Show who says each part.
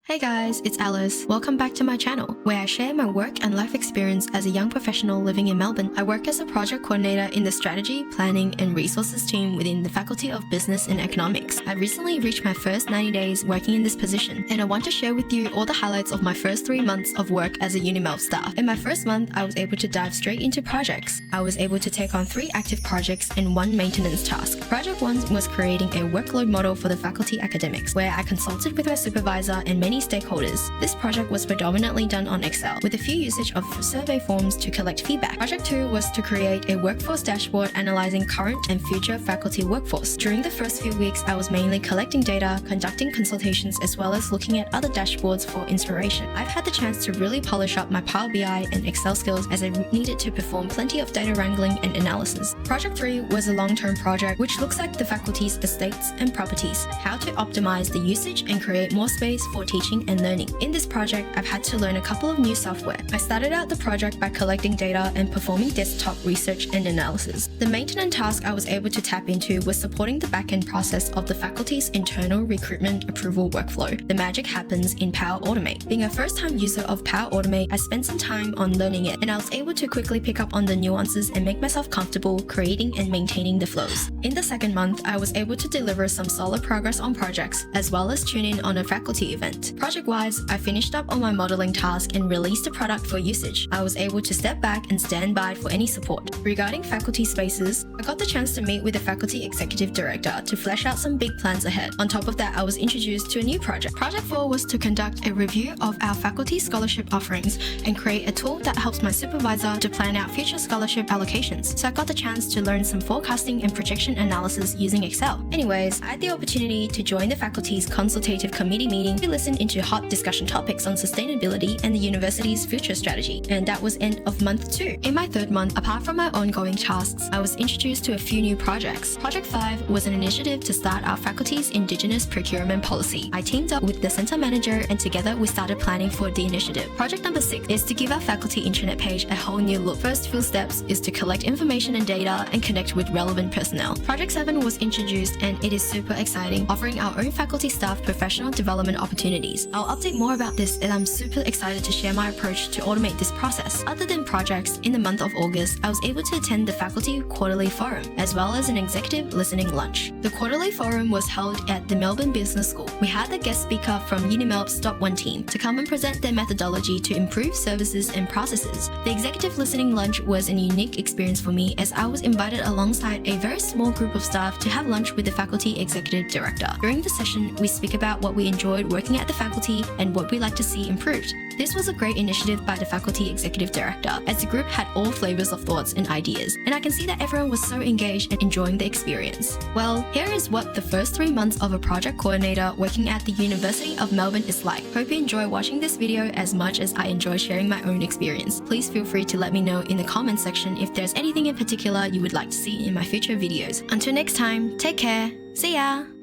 Speaker 1: Hey guys, it's Alice. Welcome back to my channel, where I share my work and life experience as a young professional living in Melbourne. I work as a project coordinator in the Strategy, Planning and Resources team within the Faculty of Business and Economics. I recently reached my first 90 days working in this position, and I want to share with you all the highlights of my first 3 months of work as a unimelb staff. In my first month, I was able to dive straight into projects. I was able to take on 3 active projects and 1 maintenance task. Project 1 was creating a workload model for the faculty academics, where I consulted with my supervisor and many stakeholders. This project was predominantly done on Excel, with a few usage of survey forms to collect feedback. Project 2 was to create a workforce dashboard analyzing current and future faculty workforce. During the first few weeks, I was mainly collecting data, conducting consultations, as well as looking at other dashboards for inspiration. I've had the chance to really polish up my Power BI and Excel skills as I needed to perform plenty of data wrangling and analysis. Project 3 was a long-term project which looks at the faculty's estates and properties, how to optimize the usage and create more space for teaching and learning. In this project, I've had to learn a couple of new software. I started out the project by collecting data and performing desktop research and analysis. The maintenance task I was able to tap into was supporting the back-end process of the faculty's internal recruitment approval workflow. The magic happens in Power Automate. Being a first-time user of Power Automate, I spent some time on learning it, and I was able to quickly pick up on the nuances and make myself comfortable creating and maintaining the flows. In the second month, I was able to deliver some solid progress on projects, as well as tune in on a faculty event. Project-wise, I finished up on my modeling task and released the product for usage. I was able to step back and stand by for any support. Regarding faculty spaces, I got the chance to meet with the faculty executive director to flesh out some big plans ahead. On top of that, I was introduced to a new project. Project 4 was to conduct a review of our faculty scholarship offerings and create a tool that helps my supervisor to plan out future scholarship allocations. So I got the chance to learn some forecasting and projection analysis using Excel. Anyways, I had the opportunity to join the faculty's consultative committee meeting to listen into hot discussion topics on sustainability and the university's future strategy, and that was end of month 2. In my third month, apart from my ongoing tasks, I was introduced to a few new projects. Project 5 was an initiative to start our faculty's Indigenous procurement policy. I teamed up with the center manager, and together we started planning for the initiative. Project number 6 is to give our faculty intranet page a whole new look. First few steps is to collect information and data and connect with relevant personnel. Project 7 was introduced, and it is super exciting, offering our own faculty staff professional development opportunities. I'll update more about this, and I'm super excited to share my approach to automate this process. Other than projects, in the month of August, I was able to attend the faculty quarterly forum, as well as an executive listening lunch. The quarterly forum was held at the Melbourne Business School. We had the guest speaker from unimelb's Stop 1 team to come and present their methodology to improve services and processes. The executive listening lunch was a unique experience for me, as I was invited alongside a very small group of staff to have lunch with the faculty executive director. During the session, we speak about what we enjoyed working at the faculty and what we like to see improved. This was a great initiative by the faculty executive director, as the group had all flavors of thoughts and ideas, and I can see that everyone was so engaged and enjoying the experience. Well, here is what the first 3 months of a project coordinator working at the University of Melbourne is like. Hope you enjoy watching this video as much as I enjoy sharing my own experience. Please feel free to let me know in the comment section if there's anything in particular you would like to see in my future videos. Until next time, take care. See ya!